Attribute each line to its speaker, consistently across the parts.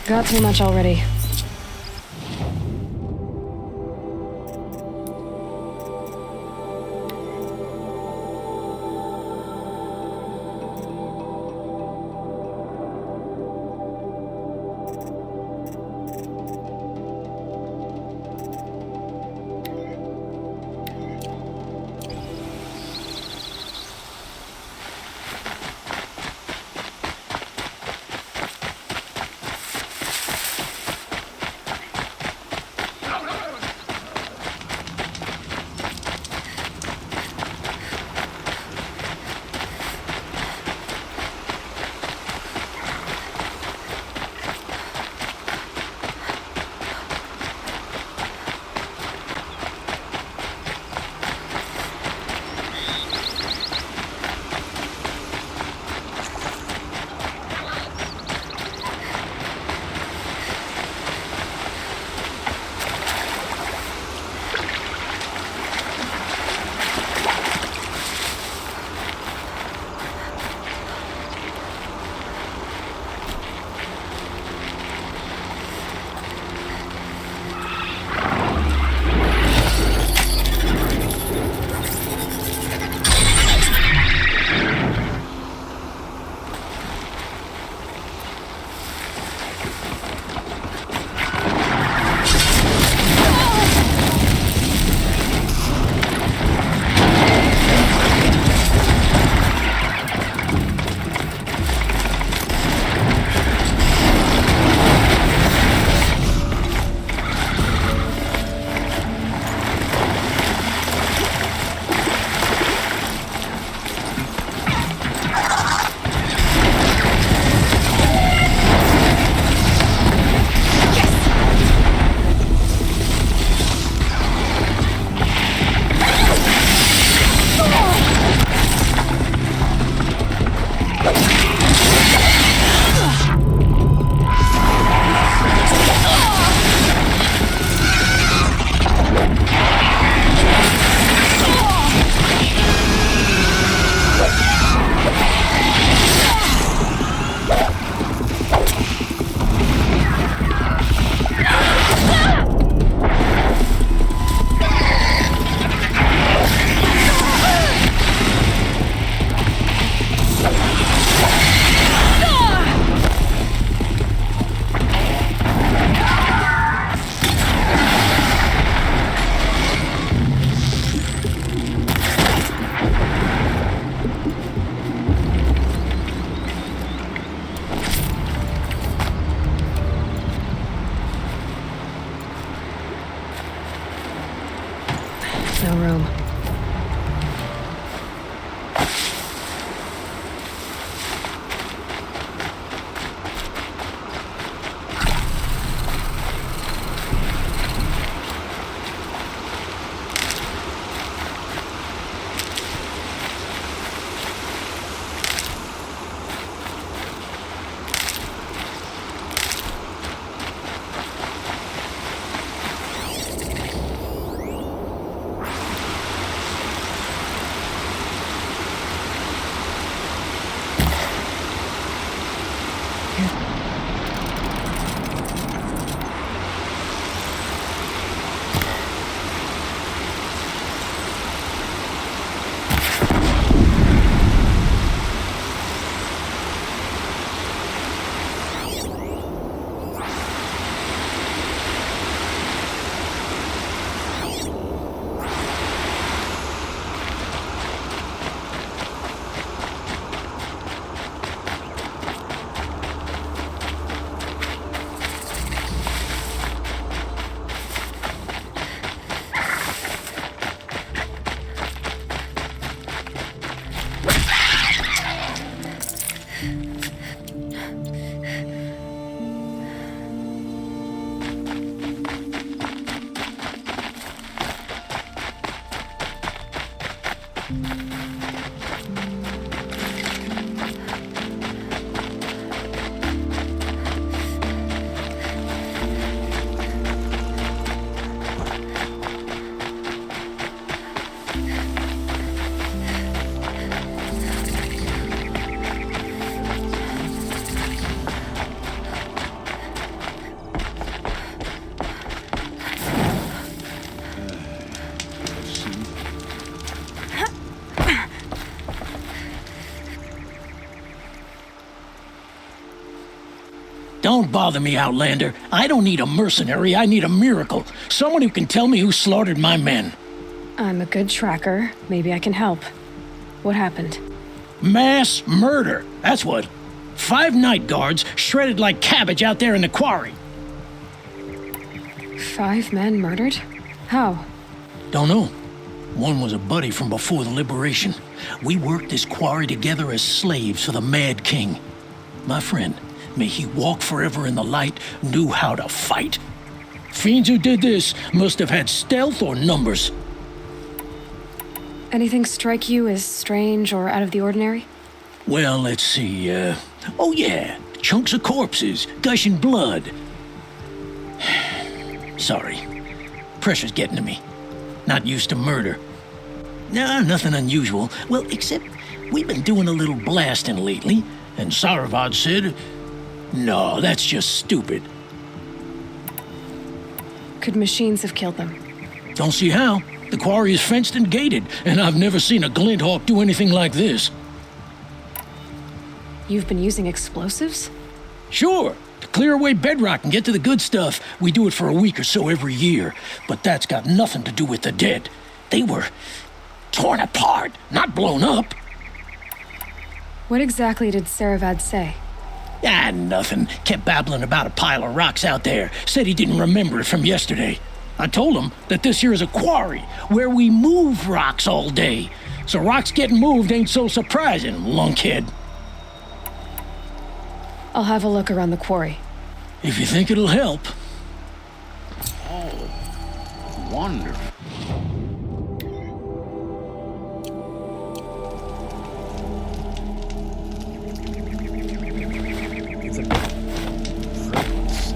Speaker 1: Got too much already. No room.
Speaker 2: Don't bother me, Outlander. I don't need a mercenary, I need a miracle. Someone who can tell me who slaughtered my men.
Speaker 1: I'm a good tracker. Maybe I can help. What happened?
Speaker 2: Mass murder, that's what. 5 night guards shredded like cabbage out there in the quarry.
Speaker 1: 5 men murdered? How?
Speaker 2: Don't know. One was a buddy from before the liberation. We worked this quarry together as slaves for the Mad King. My friend, may he walk forever in the light, knew how to fight. Fiends who did this must have had stealth or numbers.
Speaker 1: Anything strike you as strange or out of the ordinary?
Speaker 2: Well, let's see, oh yeah, chunks of corpses, gushing blood. Sorry, pressure's getting to me. Not used to murder. Nah, nothing unusual. Well, except we've been doing a little blasting lately, and Saravad said, no, that's just stupid.
Speaker 1: Could machines have killed them?
Speaker 2: Don't see how. The quarry is fenced and gated, and I've never seen a glint hawk do anything like this.
Speaker 1: You've been using explosives?
Speaker 2: Sure, to clear away bedrock and get to the good stuff. We do it for a week or so every year, but that's got nothing to do with the dead. They were torn apart, not blown up.
Speaker 1: What exactly did Saravad say?
Speaker 2: Ah, nothing. Kept babbling about a pile of rocks out there. Said he didn't remember it from yesterday. I told him that this here is a quarry, where we move rocks all day. So rocks getting moved ain't so surprising, lunkhead.
Speaker 1: I'll have a look around the quarry.
Speaker 2: If you think it'll help.
Speaker 3: Oh, wonderful. It's a frivolous.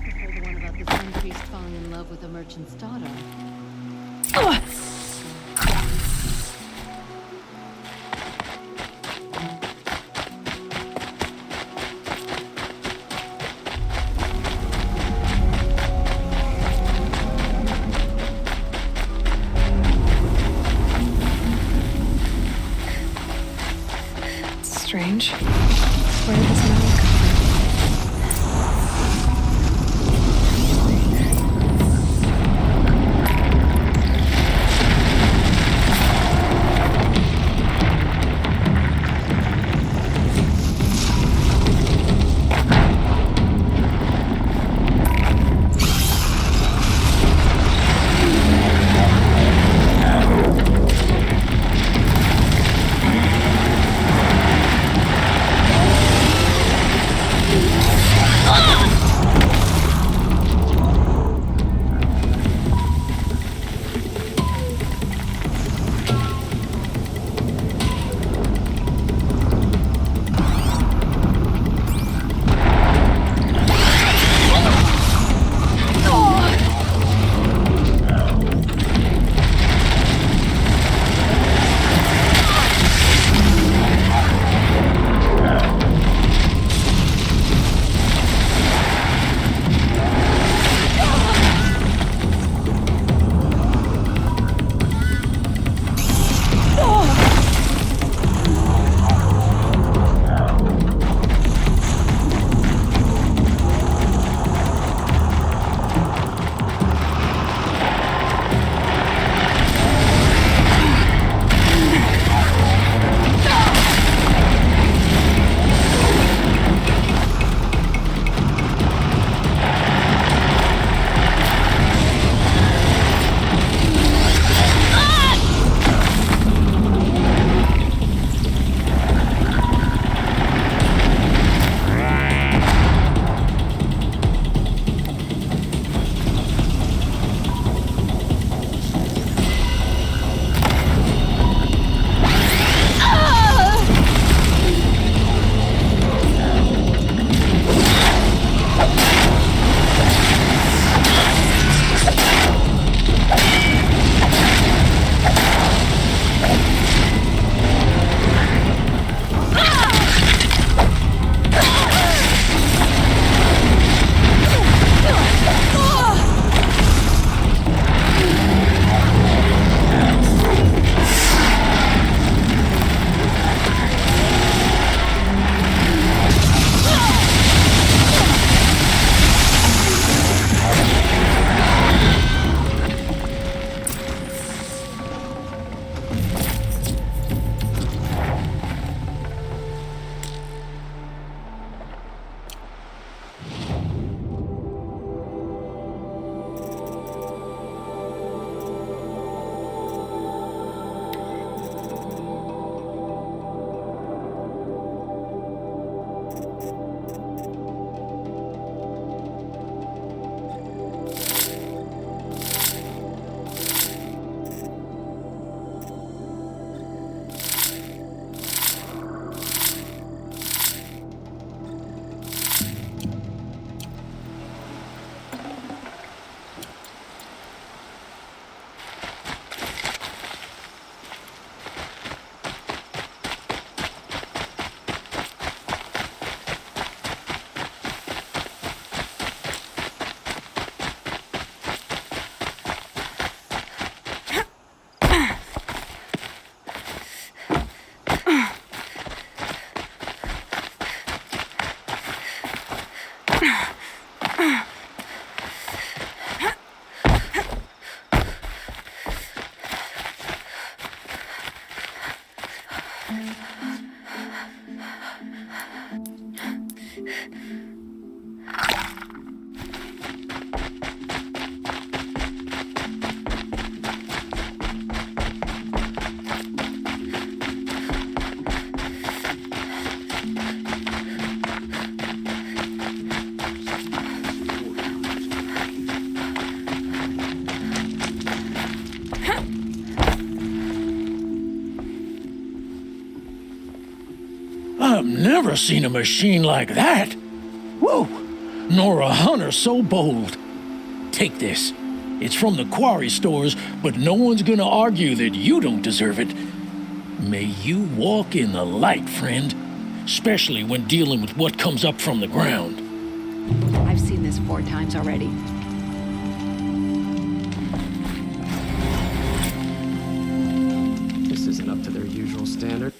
Speaker 4: The one about the sun priest falling in love with a merchant's daughter.
Speaker 1: Strange. Where did this metal come from?
Speaker 2: I've never seen a machine like that. Whoa! Nor a hunter so bold. Take this. It's from the quarry stores, but no one's gonna argue that you don't deserve it. May you walk in the light, friend. Especially when dealing with what comes up from the ground.
Speaker 5: I've seen this 4 times already.
Speaker 6: This isn't up to their usual standard.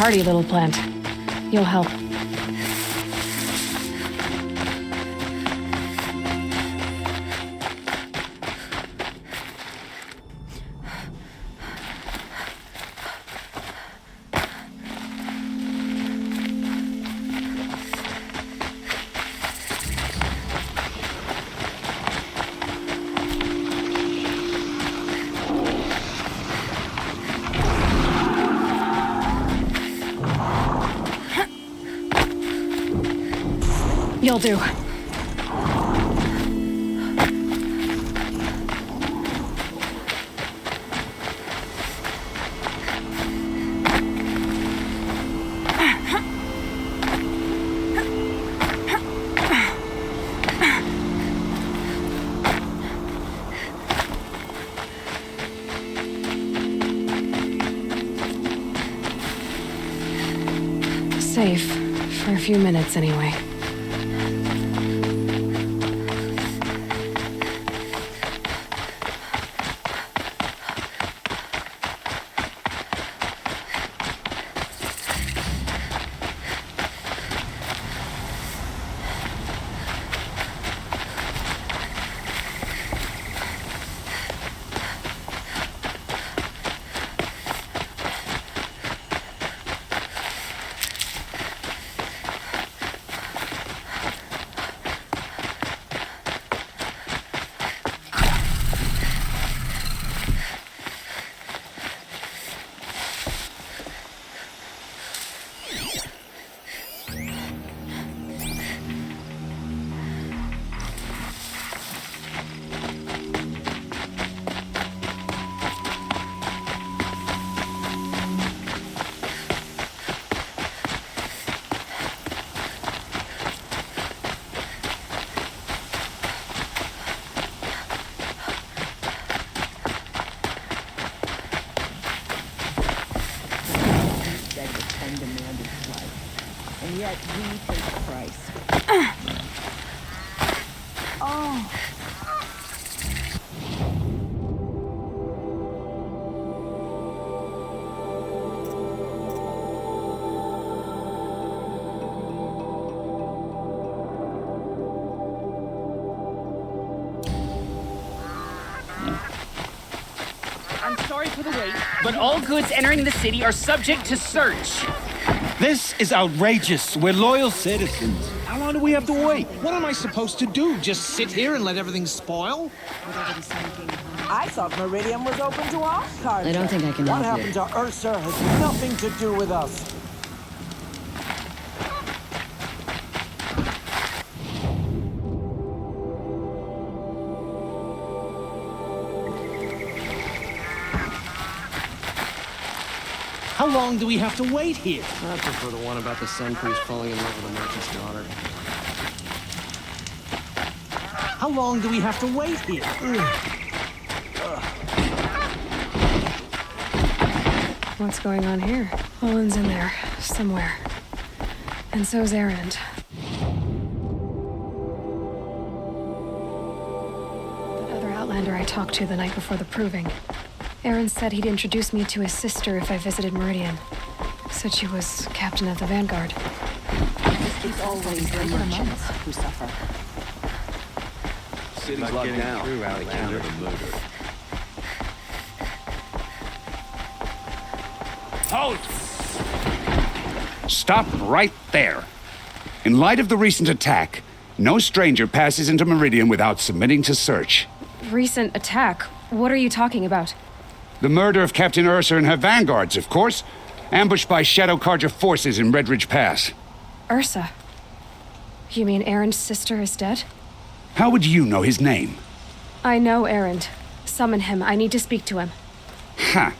Speaker 1: Hardy little plant. You'll help. You'll do. Safe. For a few minutes, anyway.
Speaker 7: And yet we pay the price. Oh.
Speaker 8: I'm sorry for the wait, but all goods entering the city are subject to search.
Speaker 9: This is outrageous. We're loyal citizens.
Speaker 3: How long do we have to wait? What am I supposed to do? Just sit here and let everything spoil?
Speaker 4: Whatever the Sun King hunts.
Speaker 7: I thought Meridian was open to all cards.
Speaker 4: I don't think I can
Speaker 7: What
Speaker 4: help
Speaker 7: happened
Speaker 4: you.
Speaker 7: to Ursa has nothing to do with us.
Speaker 3: How long do we have to wait here?
Speaker 6: I prefer the one about the Sun Priest falling in love with a merchant's daughter.
Speaker 3: How long do we have to wait here?
Speaker 1: What's going on here? Owen's in there, somewhere. And so's Erend. That other Outlander I talked to the night before the proving. Erend said he'd introduce me to his sister if I visited Meridian. Said she was captain of the Vanguard.
Speaker 7: It's always the merchants who suffer.
Speaker 9: City's locked down. Through Outlander.
Speaker 10: Halt! Stop right there. In light of the recent attack, no stranger passes into Meridian without submitting to search.
Speaker 1: Recent attack? What are you talking about?
Speaker 10: The murder of Captain Ursa and her vanguards, of course. Ambushed by Shadow Carja forces in Redridge Pass.
Speaker 1: Ursa? You mean Erend's sister is dead?
Speaker 10: How would you know his name?
Speaker 1: I know Erend. Summon him. I need to speak to him.
Speaker 10: Ha!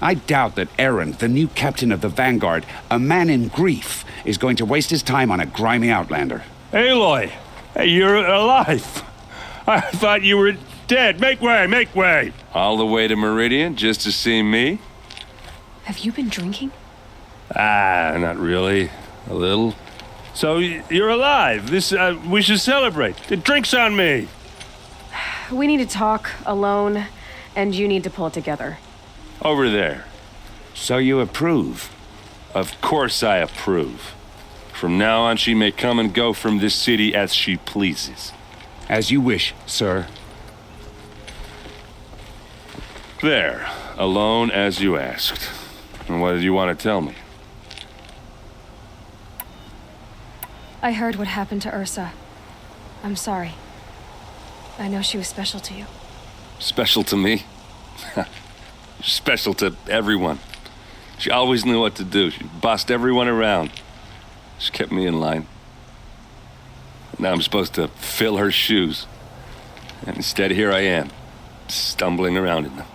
Speaker 10: I doubt that Erend, the new captain of the Vanguard, a man in grief, is going to waste his time on a grimy outlander.
Speaker 11: Aloy! Hey, you're alive! I thought you were dead. Make way, make way!
Speaker 9: All the way to Meridian just to see me?
Speaker 1: Have you been drinking?
Speaker 11: Ah, not really. A little. So, you're alive. We should celebrate. The drink's on me.
Speaker 1: We need to talk, alone, and you need to pull it together.
Speaker 9: Over there.
Speaker 10: So you approve?
Speaker 9: Of course I approve. From now on, she may come and go from this city as she pleases.
Speaker 10: As you wish, sir.
Speaker 9: There. Alone as you asked. And what did you want to tell me?
Speaker 1: I heard what happened to Ursa. I'm sorry. I know she was special to you.
Speaker 9: Special to me? Special to everyone. She always knew what to do. She bossed everyone around. She kept me in line. Now I'm supposed to fill her shoes. And instead, here I am, stumbling around in them.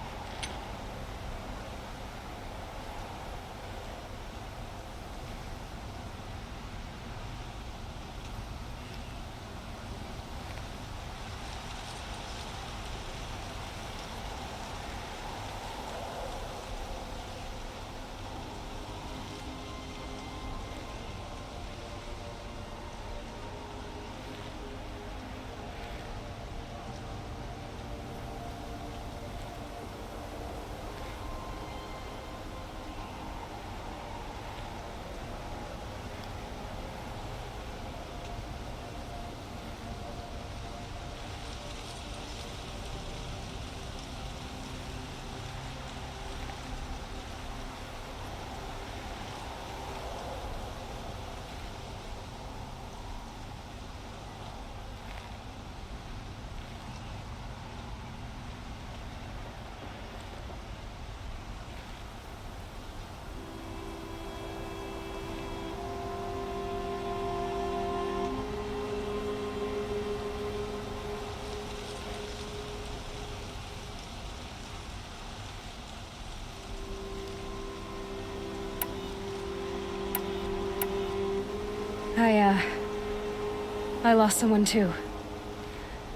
Speaker 1: I lost someone too.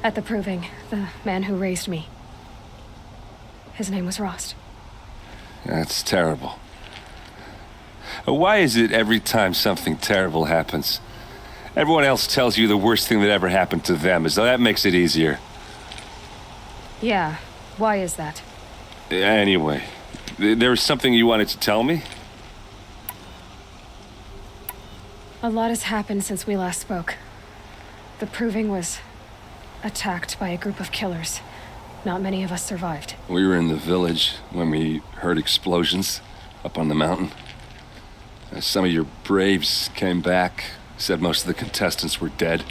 Speaker 1: At the proving, the man who raised me. His name was Rost.
Speaker 9: That's terrible. Why is it every time something terrible happens, everyone else tells you the worst thing that ever happened to them, as though that makes it easier?
Speaker 1: Yeah, why is that?
Speaker 9: Anyway, there was something you wanted to tell me?
Speaker 1: A lot has happened since we last spoke. The proving was attacked by a group of killers. Not many of us survived.
Speaker 9: We were in the village when we heard explosions up on the mountain. Some of your braves came back, Said most of the contestants were dead.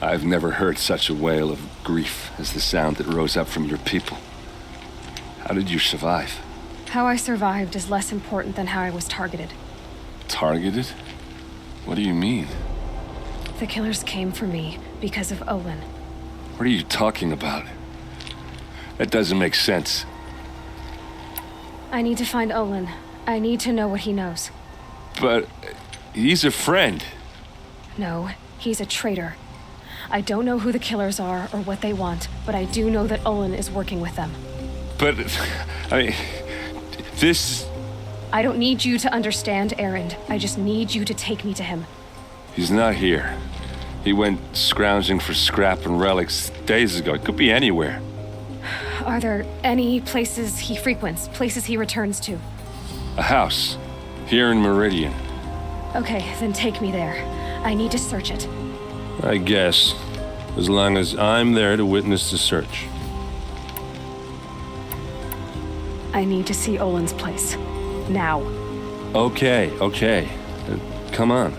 Speaker 9: I've never heard such a wail of grief as the sound that rose up from your people. How did you survive?
Speaker 1: How I survived is less important than how I was targeted.
Speaker 9: Targeted? What do you mean?
Speaker 1: The killers came for me because of Olin.
Speaker 9: What are you talking about? That doesn't make sense.
Speaker 1: I need to find Olin. I need to know what he knows.
Speaker 9: But he's a friend.
Speaker 1: No, he's a traitor. I don't know who the killers are or what they want, but I do know that Olin is working with them.
Speaker 9: But, I mean, this...
Speaker 1: I don't need you to understand, Erend. I just need you to take me to him.
Speaker 9: He's not here. He went scrounging for scrap and relics days ago. It could be anywhere.
Speaker 1: Are there any places he frequents, places he returns to?
Speaker 9: A house. Here in Meridian.
Speaker 1: Okay, then take me there. I need to search it.
Speaker 11: I guess. As long as I'm there to witness the search.
Speaker 1: I need to see Olin's place. Now.
Speaker 11: Okay. Come on.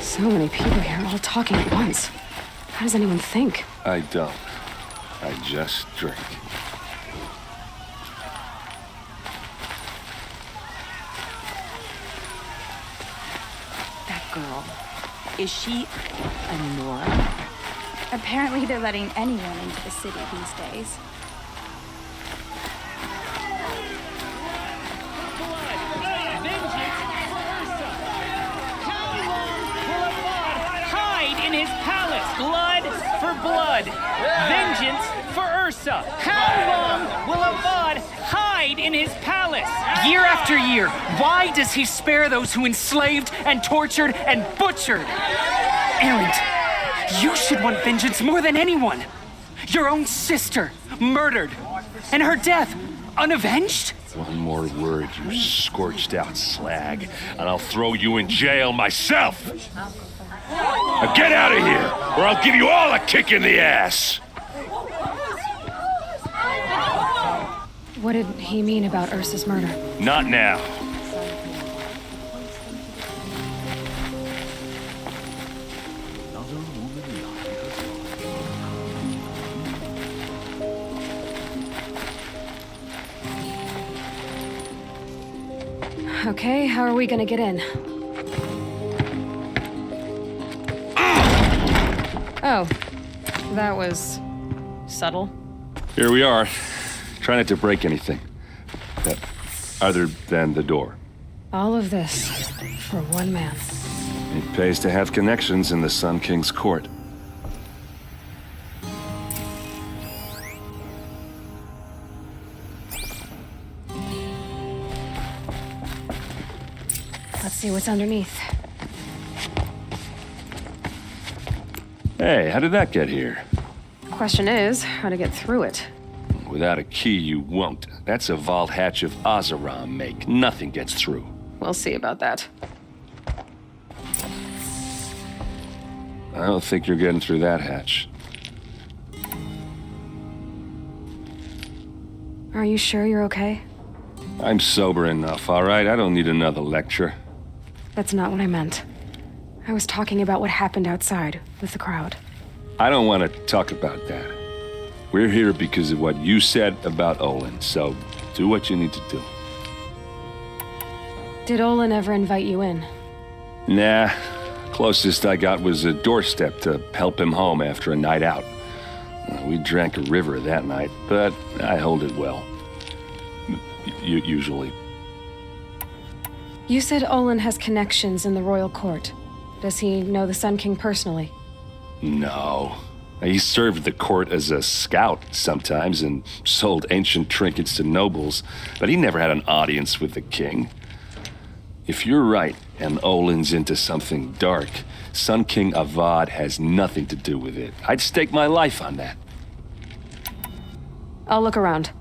Speaker 1: So many people here, all talking at once. How does anyone think?
Speaker 9: I don't. I just drink.
Speaker 7: That girl. Is she a Nora?
Speaker 12: Apparently they're letting anyone into the city these days.
Speaker 8: Blood for blood. Vengeance for Ursa. How long will Avad hide in his palace? Year after year, why does he spare those who enslaved and tortured and butchered? Erend, you should want vengeance more than anyone. Your own sister, murdered, and her death, unavenged?
Speaker 9: One more word, you scorched out slag, and I'll throw you in jail myself! Now get out of here, or I'll give you all a kick in the ass!
Speaker 1: What did he mean about Ursa's murder?
Speaker 9: Not now.
Speaker 1: Okay, how are we gonna get in? Oh, that was subtle.
Speaker 9: Here we are. Try not to break anything. Other than the door.
Speaker 1: All of this for one man.
Speaker 9: It pays to have connections in the Sun King's court.
Speaker 1: Let's see what's underneath.
Speaker 9: Hey, how did that get here?
Speaker 1: Question is, how to get through it.
Speaker 9: Without a key, you won't. That's a vault hatch of Ozeram make. Nothing gets through.
Speaker 1: We'll see about that.
Speaker 9: I don't think you're getting through that hatch.
Speaker 1: Are you sure you're okay?
Speaker 9: I'm sober enough, all right? I don't need another lecture.
Speaker 1: That's not what I meant. I was talking about what happened outside with the crowd.
Speaker 9: I don't want to talk about that. We're here because of what you said about Olin, so do what you need to do.
Speaker 1: Did Olin ever invite you in?
Speaker 9: Nah. Closest I got was a doorstep to help him home after a night out. We drank a river that night, but I hold it well. Usually.
Speaker 1: You said Olin has connections in the royal court. Does he know the Sun King personally?
Speaker 9: No. He served the court as a scout sometimes and sold ancient trinkets to nobles, but he never had an audience with the king. If you're right and Olin's into something dark, Sun King Avad has nothing to do with it. I'd stake my life on that.
Speaker 1: I'll look around.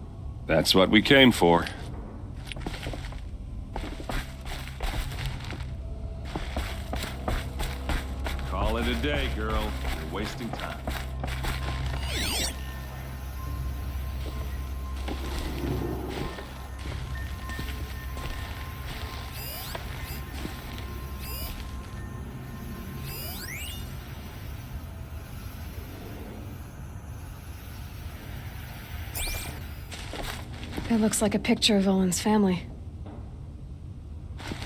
Speaker 9: That's what we came for.
Speaker 11: today, girl. You're wasting time.
Speaker 1: It looks like a picture of Olin's family.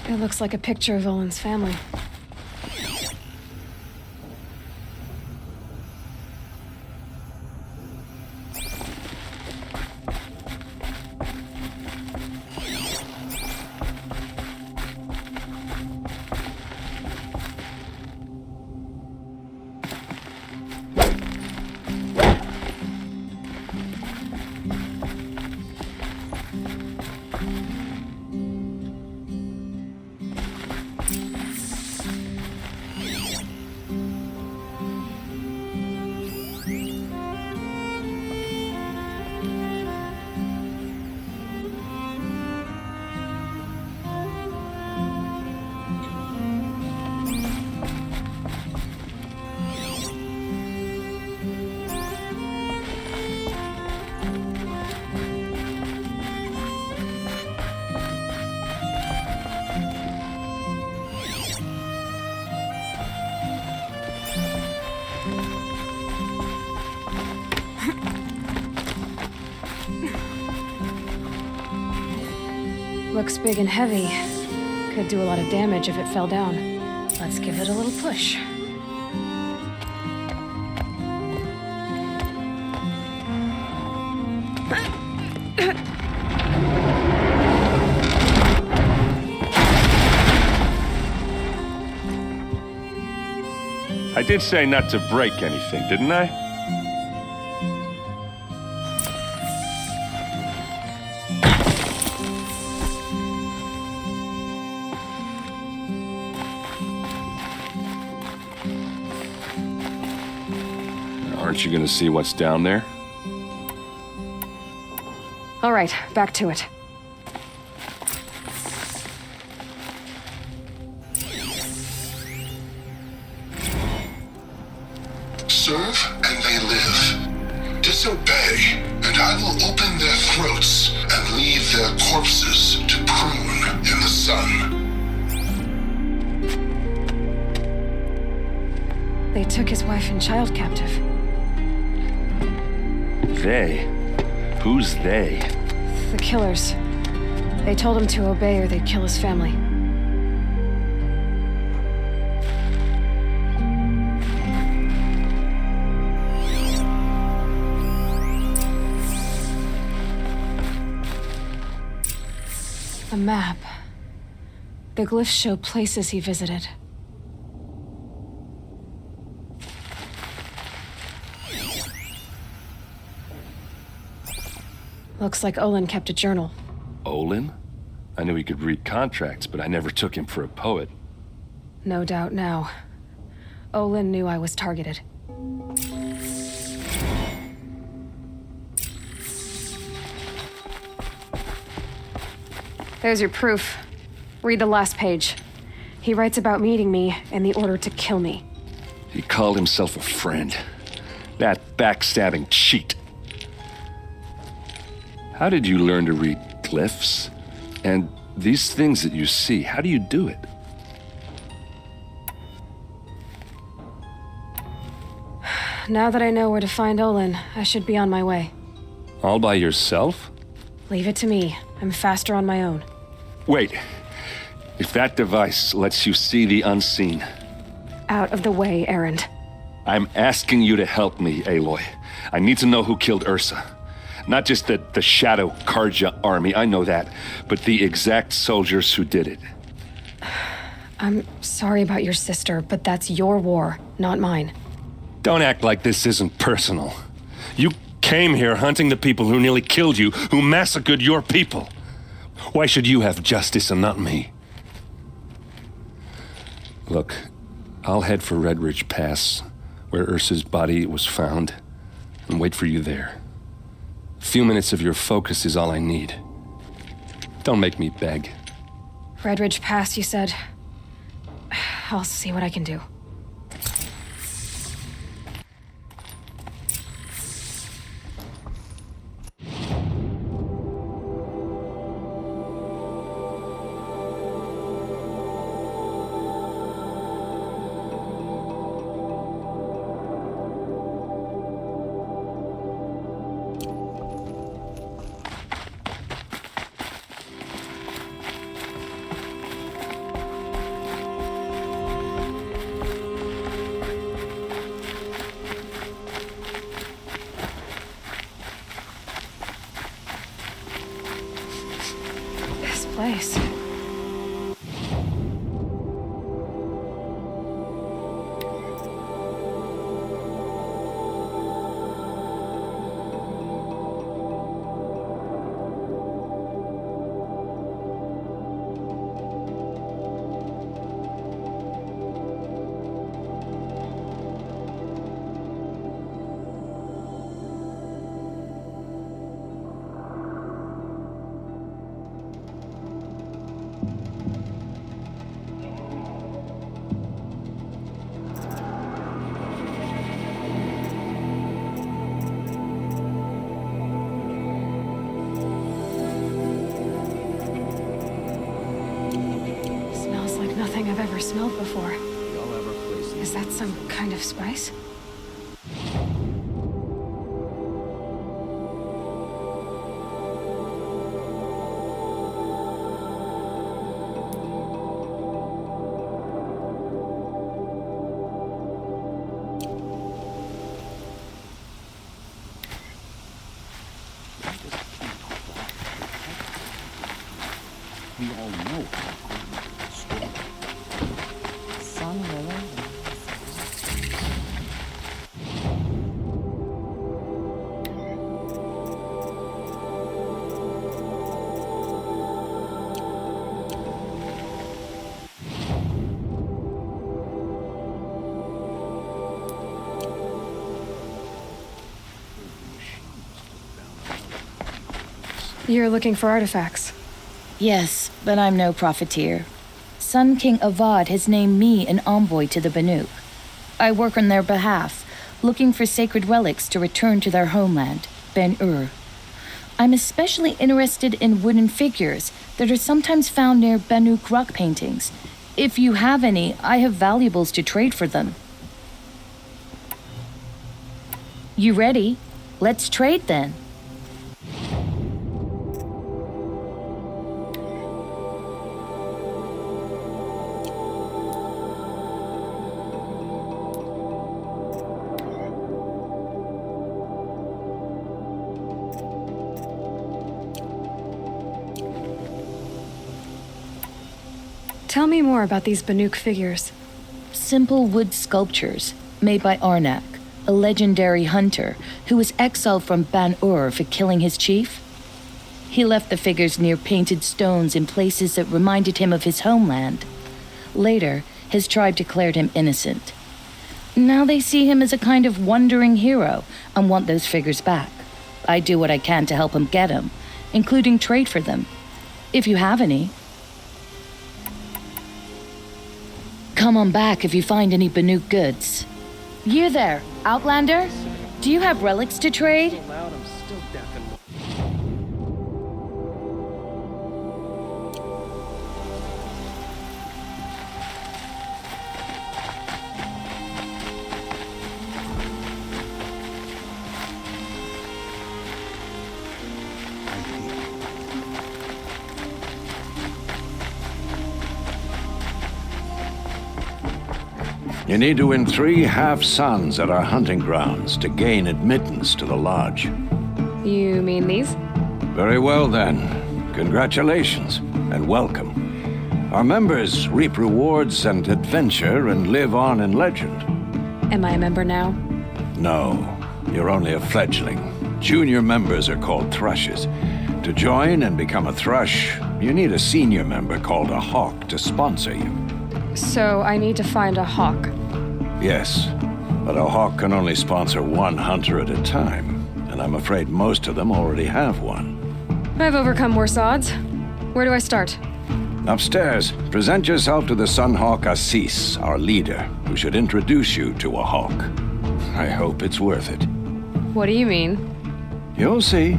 Speaker 1: It looks like a picture of Olin's family. Looks big and heavy. Could do a lot of damage if it fell down. Let's give it a little push.
Speaker 11: I did say not to break anything, didn't I? Aren't you gonna see what's down there?
Speaker 1: All right, back to it.
Speaker 13: Serve and they live. Disobey, and I will open their throats and leave their corpses to prune in the sun.
Speaker 1: They took his wife and child captive.
Speaker 11: They? Who's they?
Speaker 1: The killers. They told him to obey or they'd kill his family. A map. The glyphs show places he visited. Looks like Olin kept a journal.
Speaker 11: Olin? I knew he could read contracts, but I never took him for a poet.
Speaker 1: No doubt now. Olin knew I was targeted. There's your proof. Read the last page. He writes about meeting me and the order to kill me.
Speaker 11: He called himself a friend. That backstabbing cheat. How did you learn to read glyphs? And these things that you see, how do you do it?
Speaker 1: Now that I know where to find Olin, I should be on my way.
Speaker 11: All by yourself?
Speaker 1: Leave it to me. I'm faster on my own.
Speaker 11: Wait. If that device lets you see the unseen...
Speaker 1: Out of the way, Erend.
Speaker 11: I'm asking you to help me, Aloy. I need to know who killed Ursa. Not just the Shadow Karja army, I know that, but the exact soldiers who did it.
Speaker 1: I'm sorry about your sister, but that's your war, not mine.
Speaker 11: Don't act like this isn't personal. You came here hunting the people who nearly killed you, who massacred your people. Why should you have justice and not me? Look, I'll head for Red Ridge Pass, where Ursa's body was found, and wait for you there. A few minutes of your focus is all I need. Don't make me beg.
Speaker 1: Red Ridge Pass, you said? I'll see what I can do. place. Smells like nothing I've ever smelled before. Is that some kind of spice?
Speaker 10: We all know how
Speaker 7: Sun Willow.
Speaker 1: You're looking for artifacts.
Speaker 14: Yes, but I'm no profiteer. Sun King Avad has named me an envoy to the Banuk. I work on their behalf, looking for sacred relics to return to their homeland, Ben-Ur. I'm especially interested in wooden figures that are sometimes found near Banuk rock paintings. If you have any, I have valuables to trade for them. You ready? Let's trade then.
Speaker 1: Tell me more about these Banuk figures.
Speaker 14: Simple wood sculptures made by Arnak, a legendary hunter who was exiled from Ban-Ur for killing his chief. He left the figures near painted stones in places that reminded him of his homeland. Later, his tribe declared him innocent. Now they see him as a kind of wandering hero and want those figures back. I do what I can to help him get them, including trade for them, if you have any. Come on back if you find any Banuk goods. You there, Outlander? Do you have relics to trade?
Speaker 15: You need to win 3 half-suns at our hunting grounds to gain admittance to the lodge.
Speaker 1: You mean these?
Speaker 15: Very well then. Congratulations and welcome. Our members reap rewards and adventure and live on in legend.
Speaker 1: Am I a member now?
Speaker 15: No, you're only a fledgling. Junior members are called thrushes. To join and become a thrush, you need a senior member called a hawk to sponsor you.
Speaker 1: So I need to find a hawk.
Speaker 15: Yes, but a hawk can only sponsor 1 hunter at a time, and I'm afraid most of them already have one.
Speaker 1: I've overcome worse odds. Where do I start?
Speaker 15: Upstairs, present yourself to the Sunhawk Assis, our leader, who should introduce you to a hawk. I hope it's worth it.
Speaker 1: What do you mean?
Speaker 15: You'll see.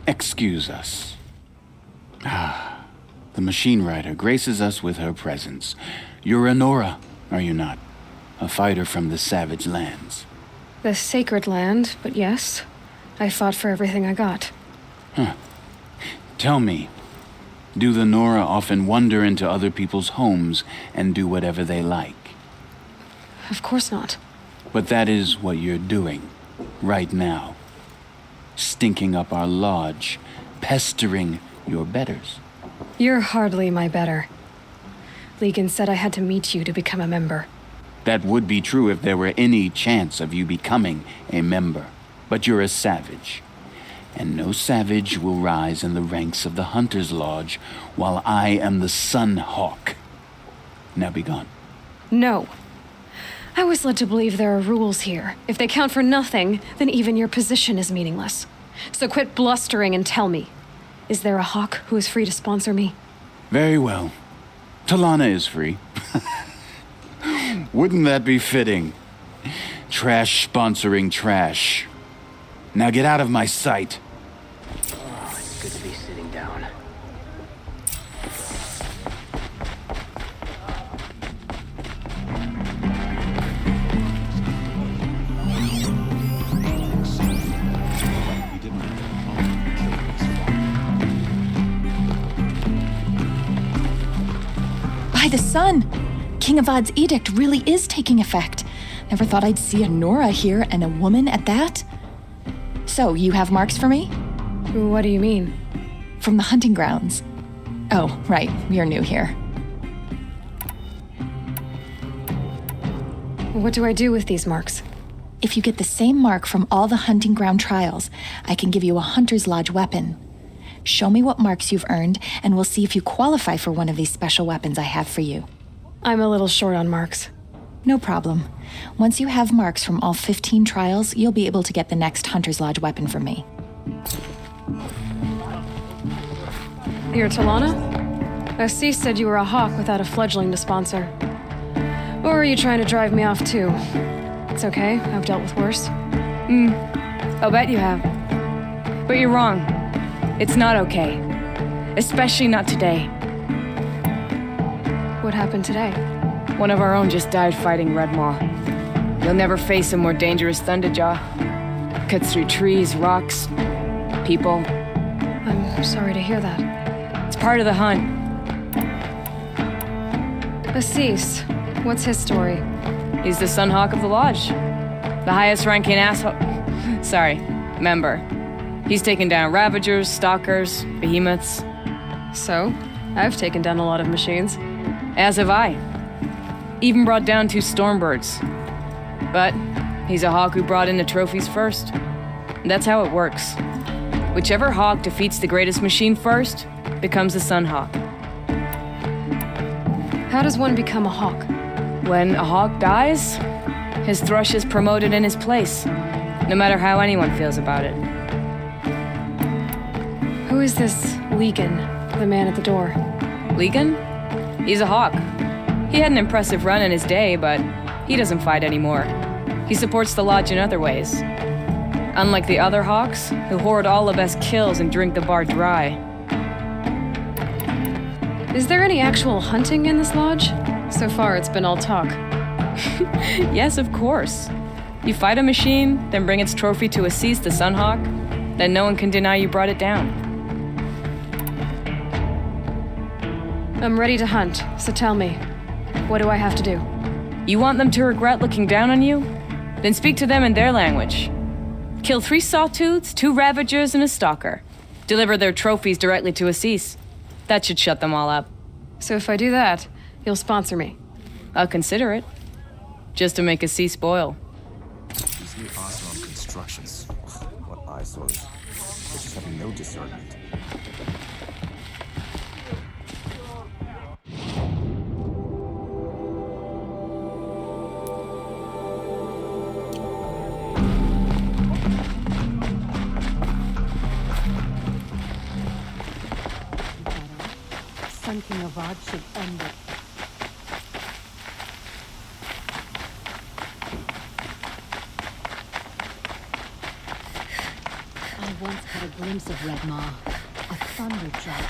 Speaker 10: Excuse us. The machine rider graces us with her presence. You're Enora, are you not?
Speaker 16: a fighter from the savage lands.
Speaker 1: The sacred land, but yes. I fought for everything I got.
Speaker 16: Huh. Tell me, do the Nora often wander into other people's homes and do whatever they like?
Speaker 1: Of course not.
Speaker 16: But that is what you're doing, right now. Stinking up our lodge, pestering your betters.
Speaker 1: You're hardly my better. Legan said I had to meet you to become a member.
Speaker 16: That would be true if there were any chance of you becoming a member. But you're a savage. And no savage will rise in the ranks of the Hunter's Lodge while I am the Sun Hawk. Now be gone.
Speaker 1: No. I was led to believe there are rules here. If they count for nothing, then even your position is meaningless. So quit blustering and tell me. Is there a Hawk who is free to sponsor me?
Speaker 16: Very well. Talana is free. Wouldn't that be fitting? Trash sponsoring trash. Now get out of my sight.
Speaker 6: Oh, it's good to be sitting down.
Speaker 17: By the sun! King Avad's edict really is taking effect. Never thought I'd see a Nora here, and a woman at that. So, you have marks for me?
Speaker 1: What do you mean?
Speaker 17: From the hunting grounds. Oh, right, you're new here.
Speaker 1: What do I do with these marks?
Speaker 17: If you get the same mark from all the hunting ground trials, I can give you a Hunter's Lodge weapon. Show me what marks you've earned, and we'll see if you qualify for one of these special weapons I have for you.
Speaker 1: I'm a little short on marks.
Speaker 17: No problem. Once you have marks from all 15 trials, you'll be able to get the next Hunter's Lodge weapon from me.
Speaker 1: You're Talana? Assis said you were a Hawk without a fledgling to sponsor. Or are you trying to drive me off too? It's okay, I've dealt with worse.
Speaker 18: I'll bet you have. But you're wrong. It's not okay. Especially not today.
Speaker 1: What happened today?
Speaker 18: One of our own just died fighting Red Maw. You'll never face a more dangerous Thunderjaw. Cuts through trees, rocks, people.
Speaker 1: I'm sorry to hear that.
Speaker 18: It's part of the hunt.
Speaker 1: Assis, what's his story?
Speaker 18: He's the Sunhawk of the Lodge. The highest ranking asshole... member. He's taken down Ravagers, Stalkers, Behemoths.
Speaker 1: So, I've taken down a lot of machines.
Speaker 18: As have I. Even brought down 2 Stormbirds. But he's a Hawk who brought in the trophies first. And that's how it works. Whichever Hawk defeats the greatest machine first becomes a Sunhawk.
Speaker 1: How does one become a Hawk?
Speaker 18: When a Hawk dies, his thrush is promoted in his place, no matter how anyone feels about it.
Speaker 1: Who is this Legan, the man at the door?
Speaker 18: Legan? He's a Hawk. He had an impressive run in his day, but he doesn't fight anymore. He supports the Lodge in other ways. Unlike the other Hawks, who hoard all the best kills and drink the bar dry.
Speaker 1: Is there any actual hunting in this lodge? So far, it's been all talk.
Speaker 18: Yes, of course. You fight a machine, then bring its trophy to Assis the Sunhawk, then no one can deny you brought it down.
Speaker 1: I'm ready to hunt, so tell me, what do I have to do?
Speaker 18: You want them to regret looking down on you? Then speak to them in their language. Kill 3 Sawtooths, 2 Ravagers, and a Stalker. Deliver their trophies directly to Assis. That should shut them all up.
Speaker 1: So if I do that, you'll sponsor me?
Speaker 18: I'll consider it. Just to make Assis spoil.
Speaker 19: These new Arsenal constructions. What eyesores. They just have no discernment.
Speaker 4: Sun King Avad should end it. I once had a glimpse of Red Maw, a thunderjaw.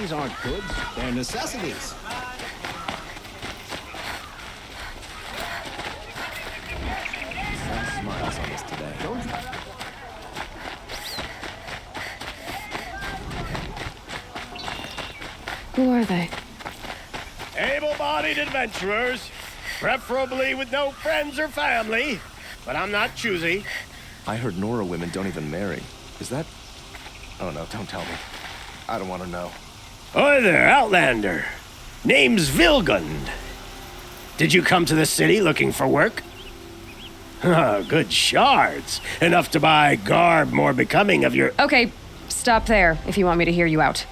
Speaker 3: These aren't goods, they're necessities. Some smiles on us today. Don't you?
Speaker 1: Who are they?
Speaker 20: Able-bodied adventurers, preferably with no friends or family, but I'm not choosy.
Speaker 19: I heard Nora women don't even marry. Is that... Oh no, don't tell me. I don't want to know.
Speaker 20: Oi there, Outlander. Name's Vilgund. Did you come to the city looking for work? Good shards. Enough to buy garb more becoming of your...
Speaker 1: Okay, stop there if you want me to hear you out.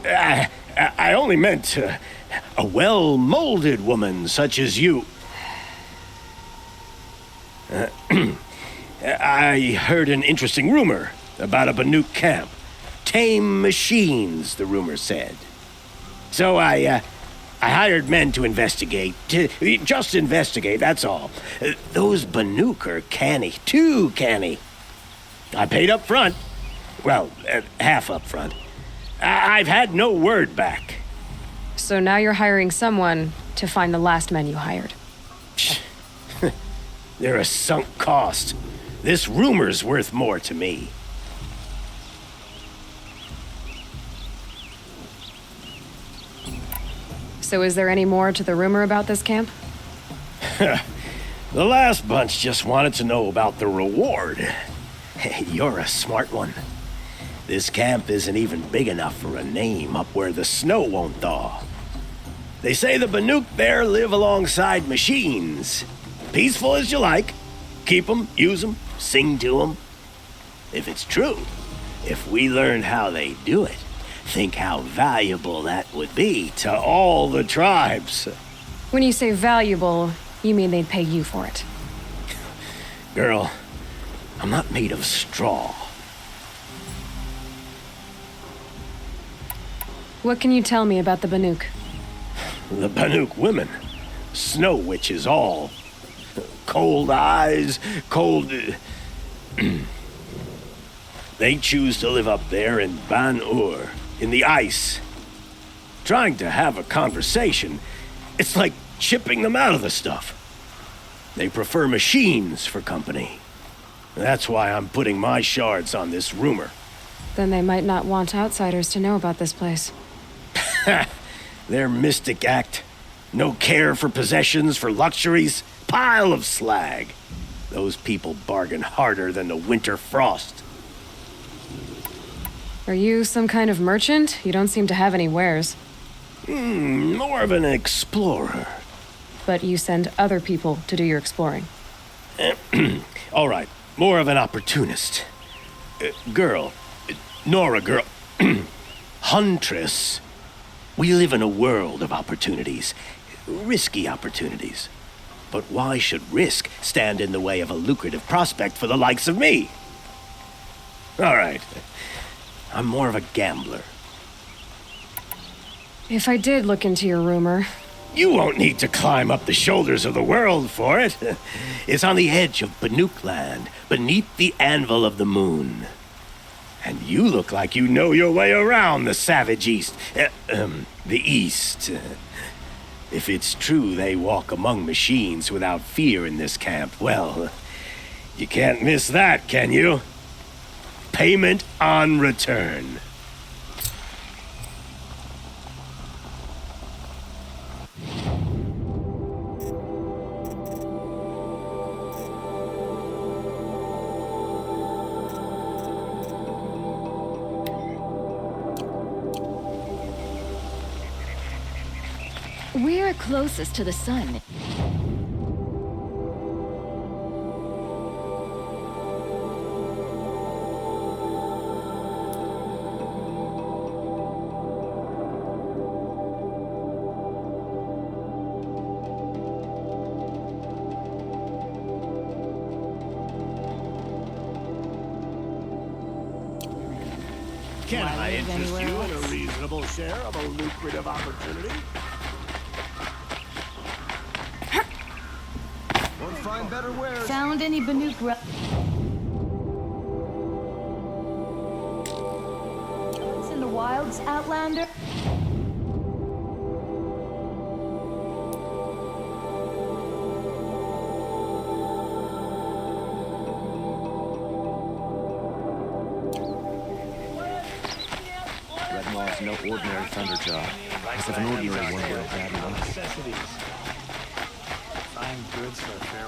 Speaker 20: I only meant a well-molded woman such as you. I heard an interesting rumor about a Banuk camp. Tame machines, the rumor said. So I hired men to investigate. Just investigate, that's all. Those Banuk are canny, too canny. I paid up front. Well, half up front. I've had no word back.
Speaker 1: So now you're hiring someone to find the last men you hired.
Speaker 20: They're a sunk cost. This rumor's worth more to me.
Speaker 1: So is there any more to the rumor about this camp?
Speaker 20: The last bunch just wanted to know about the reward. Hey, you're a smart one. This camp isn't even big enough for a name up where the snow won't thaw. They say the Banuk there live alongside machines. Peaceful as you like. Keep 'em, use 'em, sing to 'em. If it's true, if we learn how they do it, think how valuable that would be to all the tribes.
Speaker 1: When you say valuable, you mean they'd pay you for it.
Speaker 20: Girl, I'm not made of straw.
Speaker 1: What can you tell me about the Banuk?
Speaker 20: The Banuk women. Snow witches all. Cold eyes, cold... They choose to live up there in Ban-Ur, in the ice. Trying to have a conversation, it's like chipping them out of the stuff. They prefer machines for company. That's why I'm putting my shards on this rumor.
Speaker 1: Then they might not want outsiders to know about this place.
Speaker 20: Their mystic act. No care for possessions, for luxuries. Pile of slag. Those people bargain harder than the winter frost.
Speaker 1: Are you some kind of merchant? You don't seem to have any wares.
Speaker 20: More of an explorer.
Speaker 1: But you send other people to do your exploring.
Speaker 20: All right, more of an opportunist. Girl. Nora girl. Huntress. We live in a world of opportunities. Risky opportunities. But why should risk stand in the way of a lucrative prospect for the likes of me? All right. I'm more of a gambler.
Speaker 1: If I did look into your rumor...
Speaker 20: You won't need to climb up the shoulders of the world for it. It's on the edge of Banuk land, beneath the anvil of the moon. And you look like you know your way around the savage east. The east. If it's true they walk among machines without fear in this camp, well, you can't miss that, can you? Payment on return.
Speaker 21: We're closest to the sun.
Speaker 20: Can I interest you in a reasonable share of a lucrative opportunity?
Speaker 19: Won't find better wares.
Speaker 21: Found any Banuk
Speaker 7: What's in the
Speaker 2: wilds, Outlander?
Speaker 19: Red Maw's no ordinary thunderjaw. As if an ordinary one would have bad luck. Fine goods for a fair.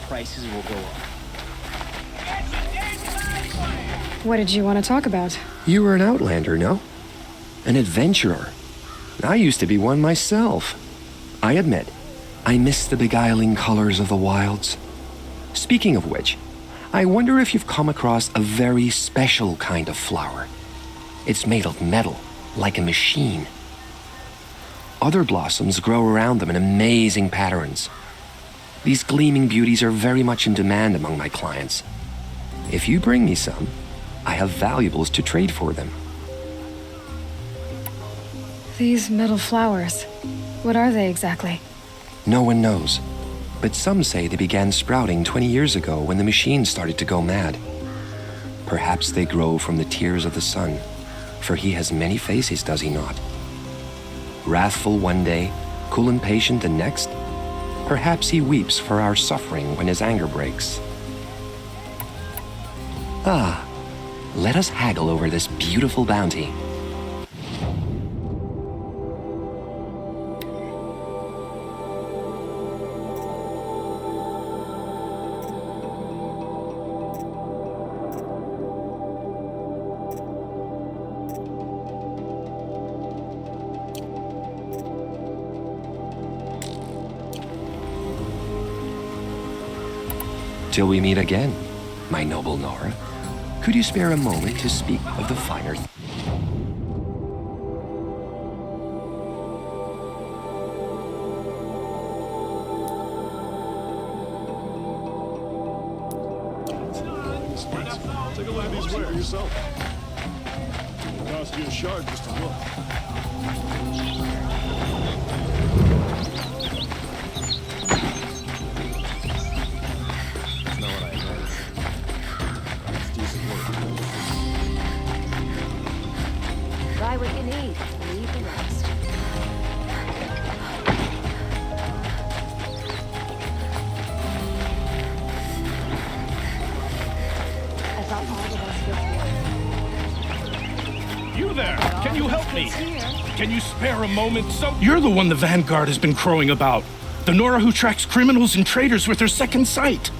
Speaker 6: Prices will go up.
Speaker 1: What did you want to talk about?
Speaker 22: You were an outlander, no? An adventurer. I used to be one myself. I admit, I miss the beguiling colors of the wilds. Speaking of which, I wonder if you've come across a very special kind of flower. It's made of metal, like a machine. Other blossoms grow around them in amazing patterns. These gleaming beauties are very much in demand among my clients. If you bring me some, I have valuables to trade for them.
Speaker 1: These metal flowers, what are they exactly?
Speaker 22: No one knows, but some say they began sprouting 20 years ago when the machine started to go mad. Perhaps they grow from the tears of the sun, for he has many faces, does he not? Wrathful one day, cool and patient the next. Perhaps he weeps for our suffering when his anger breaks. Ah, let us haggle over this beautiful bounty. Till we meet again, my noble Nora. Could you spare a moment to speak of the finer
Speaker 23: Take a look at these wares yourself. It'll cost you a shard just to look.
Speaker 2: Buy what you need, leave the rest. I thought all of us were here.
Speaker 23: You there! Can you help me? Can you spare a moment? You're the one the Vanguard has been crowing about. The Nora who tracks criminals and traitors with her second sight.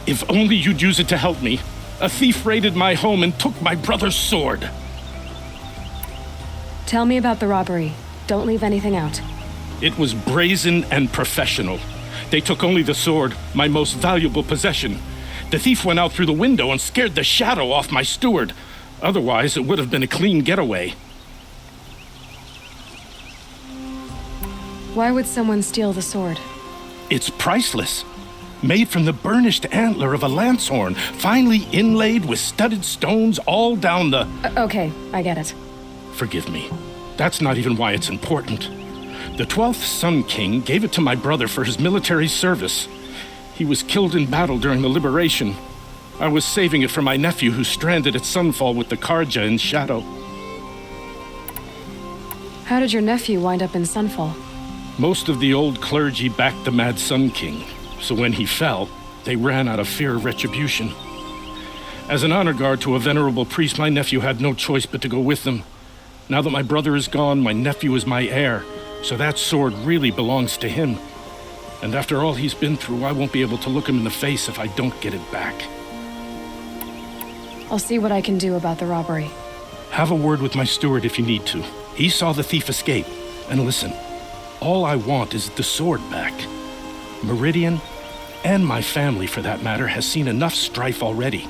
Speaker 23: If only you'd use it to help me. A thief raided my home and took my brother's sword.
Speaker 1: Tell me about the robbery. Don't leave anything out.
Speaker 23: It was brazen and professional. They took only the sword, my most valuable possession. The thief went out through the window and scared the shadow off my steward. Otherwise, it would have been a clean getaway.
Speaker 1: Why would someone steal the sword?
Speaker 23: It's priceless. Made from the burnished antler of a lancehorn, finely inlaid with studded stones all down the...
Speaker 1: Okay, I get it.
Speaker 23: Forgive me. That's not even why it's important. The 12th Sun King gave it to my brother for his military service. He was killed in battle during the liberation. I was saving it for my nephew who's stranded at Sunfall with the Karja in Shadow.
Speaker 1: How did your nephew wind up in Sunfall?
Speaker 23: Most of the old clergy backed the Mad Sun King, so when he fell, they ran out of fear of retribution. As an honor guard to a venerable priest, my nephew had no choice but to go with them. Now that my brother is gone, my nephew is my heir, so that sword really belongs to him. And after all he's been through, I won't be able to look him in the face if I don't get it back.
Speaker 1: I'll see what I can do about the robbery.
Speaker 23: Have a word with my steward if you need to. He saw the thief escape. And listen, all I want is the sword back. Meridian, and my family for that matter, has seen enough strife already.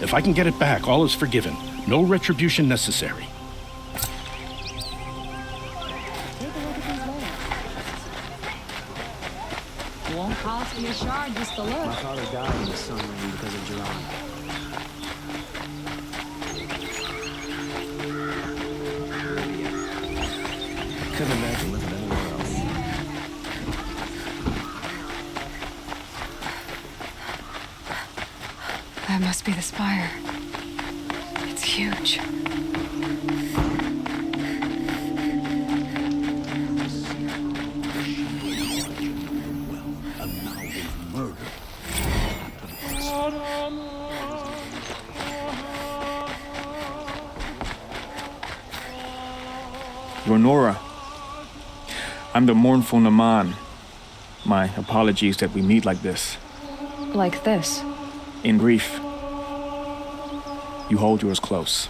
Speaker 23: If I can get it back, all is forgiven. No retribution necessary.
Speaker 4: Won't cost you a shard just to look.
Speaker 6: My father died in the sun ring because of Jiran. Couldn't imagine living anywhere else.
Speaker 1: That must be the spire. It's huge.
Speaker 5: Nora. I'm the mournful Naman. My apologies that we meet like this.
Speaker 1: Like this?
Speaker 5: In grief. You hold yours close,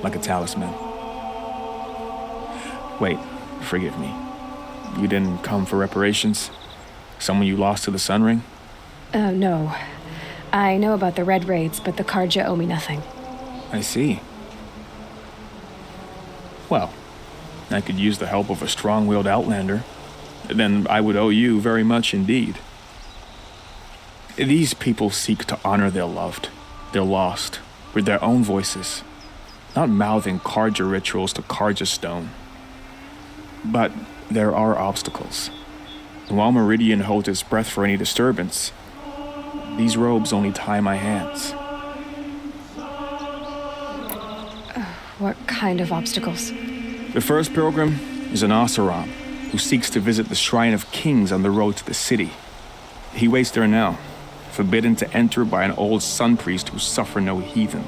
Speaker 5: like a talisman. Wait, forgive me. You didn't come for reparations? Someone you lost to the Sun Ring?
Speaker 1: No. I know about the Red Raids, but the Karja owe me nothing.
Speaker 5: I see. Well, I could use the help of a strong-willed outlander. Then I would owe you very much indeed. These people seek to honor their loved, their lost, with their own voices, not mouthing Karja rituals to Karja stone. But there are obstacles. And while Meridian holds its breath for any disturbance, these robes only tie my hands.
Speaker 1: What kind of obstacles?
Speaker 5: The first pilgrim is an Oseram who seeks to visit the Shrine of Kings on the road to the city. He waits there now, forbidden to enter by an old sun priest who suffer no heathen.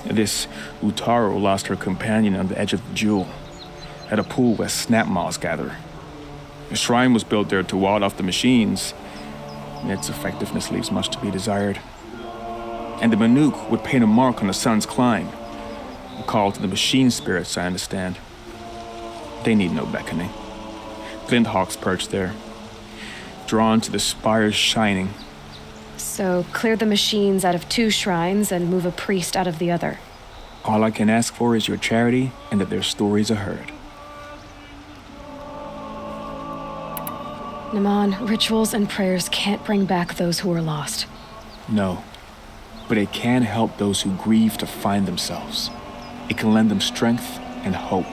Speaker 5: This Utaru lost her companion on the edge of the jewel, at a pool where snap moths gather. The shrine was built there to ward off the machines, and its effectiveness leaves much to be desired. And the Manuk would paint a mark on the sun's climb, a call to the machine spirits, I understand. They need no beckoning. Glinthawks perch there, drawn to the spire's shining.
Speaker 1: So clear the machines out of 2 shrines and move a priest out of the other.
Speaker 5: All I can ask for is your charity and that their stories are heard.
Speaker 1: Naman, rituals and prayers can't bring back those who are lost.
Speaker 5: No, but it can help those who grieve to find themselves. It can lend them strength and hope,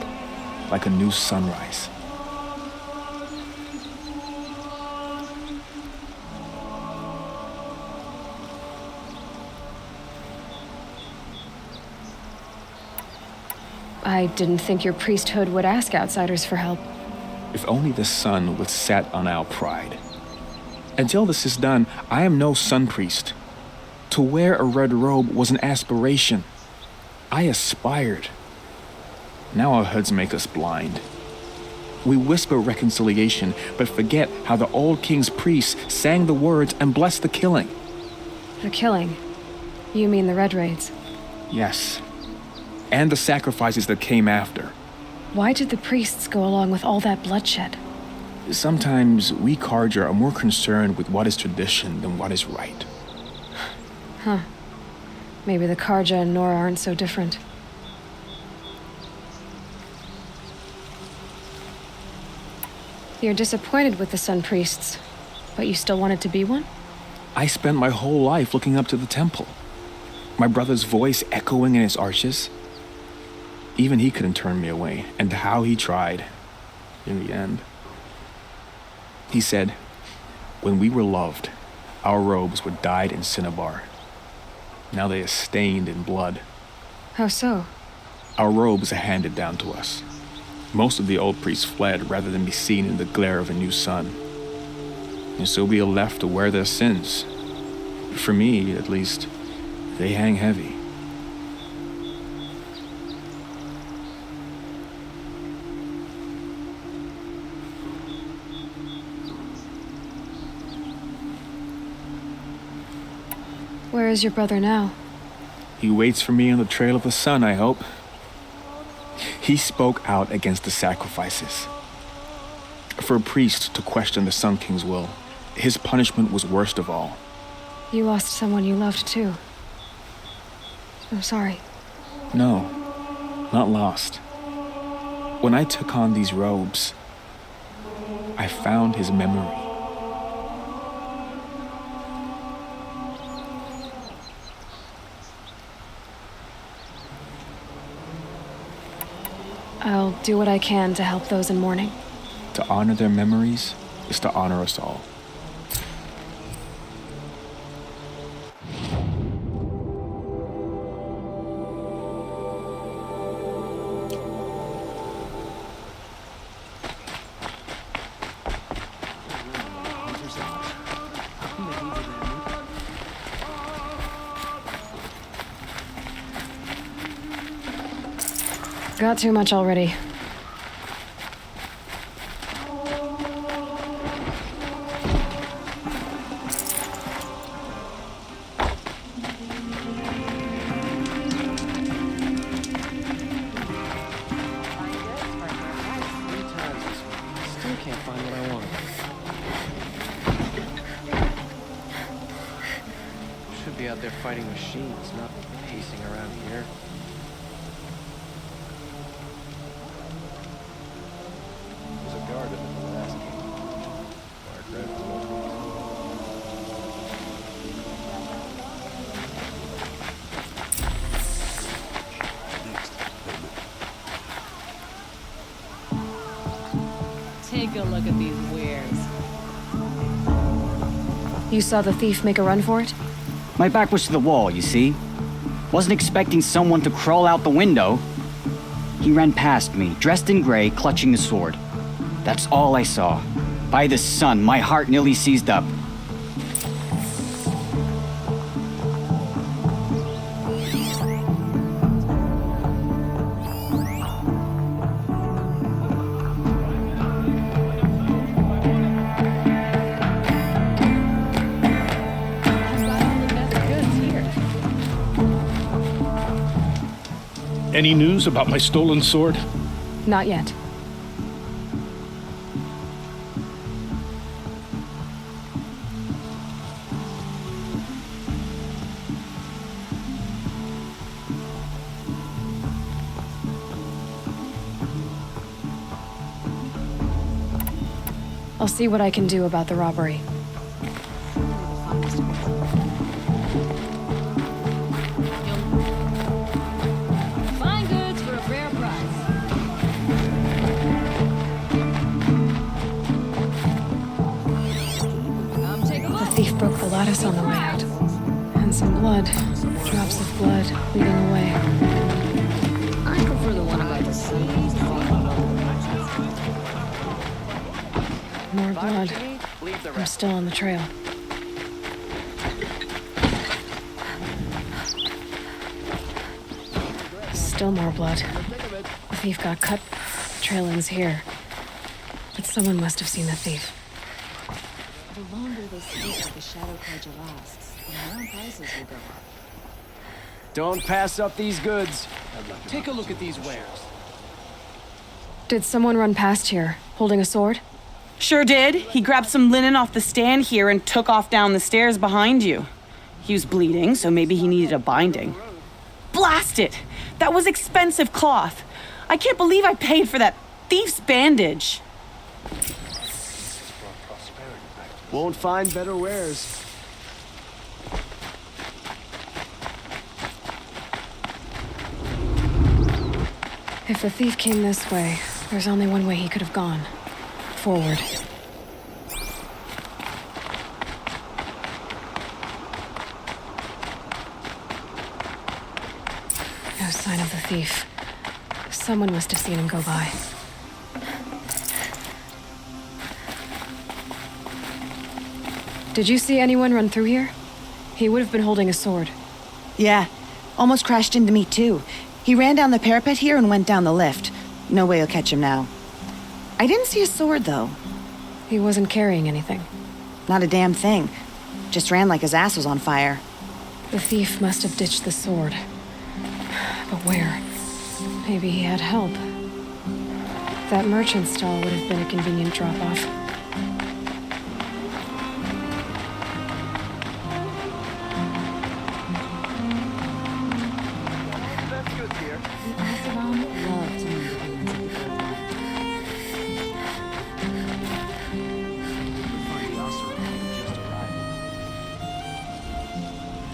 Speaker 5: like a new sunrise.
Speaker 1: I didn't think your priesthood would ask outsiders for help.
Speaker 5: If only the sun would set on our pride. Until this is done, I am no sun priest. To wear a red robe was an aspiration. I aspired. Now our hoods make us blind. We whisper reconciliation, but forget how the old king's priests sang the words and blessed the killing.
Speaker 1: The killing? You mean the Red Raids?
Speaker 5: Yes. And the sacrifices that came after.
Speaker 1: Why did the priests go along with all that bloodshed?
Speaker 5: Sometimes we Karja are more concerned with what is tradition than what is right.
Speaker 1: Huh. Maybe the Karja and Nora aren't so different. You're disappointed with the Sun Priests, but you still wanted to be one?
Speaker 5: I spent my whole life looking up to the temple. My brother's voice echoing in its arches. Even he couldn't turn me away, and how he tried, in the end. He said, when we were loved, our robes were dyed in cinnabar. Now they are stained in blood.
Speaker 1: How so?
Speaker 5: Our robes are handed down to us. Most of the old priests fled rather than be seen in the glare of a new sun. And so we are left to wear their sins. For me, at least, they hang heavy.
Speaker 1: Where is your brother now?
Speaker 5: He waits for me on the trail of the sun, I hope. He spoke out against the sacrifices. For a priest to question the Sun King's will, his punishment was worst of all.
Speaker 1: You lost someone you loved too. I'm sorry.
Speaker 5: No, not lost. When I took on these robes, I found his memory.
Speaker 1: do what I can to help those in mourning.
Speaker 5: To honor their memories is to honor us all.
Speaker 1: Got too much already.
Speaker 6: Still can't find what I want. Should be out there fighting machines, not pacing around here. There's a guard in the last
Speaker 4: Take a look at these wares.
Speaker 1: You saw the thief make a run for it?
Speaker 8: My back was to the wall, you see? Wasn't expecting someone to crawl out the window. He ran past me, dressed in gray, clutching the sword. That's all I saw. By the sun, my heart nearly seized up.
Speaker 23: Any news about my stolen sword?
Speaker 1: Not yet. I'll see what I can do about the robbery.
Speaker 4: Fine goods for a fair price. Come take a look.
Speaker 1: The thief broke the lattice on the way out. And some blood. Drops of blood leading away.
Speaker 4: I prefer the one about the sun.
Speaker 1: More blood. I'm still on the trail. Still more blood. The thief got cut. The trail ends here. But someone must have seen the thief.
Speaker 2: The longer they stay at the Shadow Pledge lasts, the more prices will go up.
Speaker 8: Don't pass up these goods.
Speaker 6: Take a look at these wares.
Speaker 1: Did someone run past here, holding a sword?
Speaker 9: Sure did. He grabbed some linen off the stand here and took off down the stairs behind you. He was bleeding, so maybe he needed a binding. Blast it! That was expensive cloth. I can't believe I paid for that thief's bandage.
Speaker 6: Won't find better wares.
Speaker 1: If the thief came this way, there's only one way he could have gone. Forward. No sign of the thief. Someone must have seen him go by. Did you see anyone run through here? He would have been holding a sword.
Speaker 12: Yeah, almost crashed into me too. He ran down the parapet here and went down the lift. No way you'll catch him now. I didn't see a sword, though.
Speaker 1: He wasn't carrying anything.
Speaker 12: Not a damn thing. Just ran like his ass was on fire.
Speaker 1: The thief must have ditched the sword. But where? Maybe he had help. That merchant stall would have been a convenient drop-off.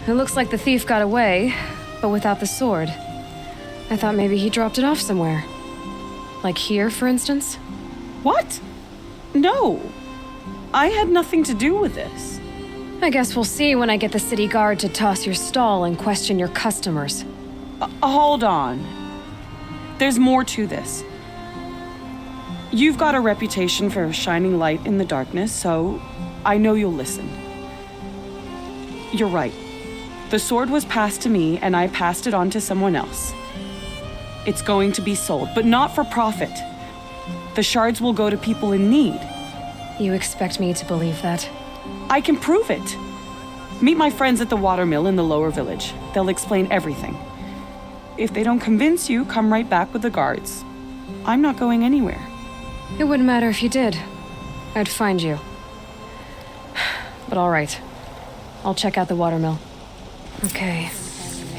Speaker 1: It looks like the thief got away, but without the sword. I thought maybe he dropped it off somewhere. Like here, for instance?
Speaker 9: What? No. I had nothing to do with this.
Speaker 1: I guess we'll see when I get the city guard to toss your stall and question your customers.
Speaker 9: Hold on. There's more to this. You've got a reputation for shining light in the darkness, so I know you'll listen. You're right. The sword was passed to me, and I passed it on to someone else. It's going to be sold, but not for profit. The shards will go to people in need.
Speaker 1: You expect me to believe that?
Speaker 9: I can prove it. Meet my friends at the watermill in the lower village. They'll explain everything. If they don't convince you, come right back with the guards. I'm not going anywhere.
Speaker 1: It wouldn't matter if you did. I'd find you. But all right. I'll check out the watermill. Okay.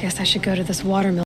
Speaker 1: Guess I should go to this watermill.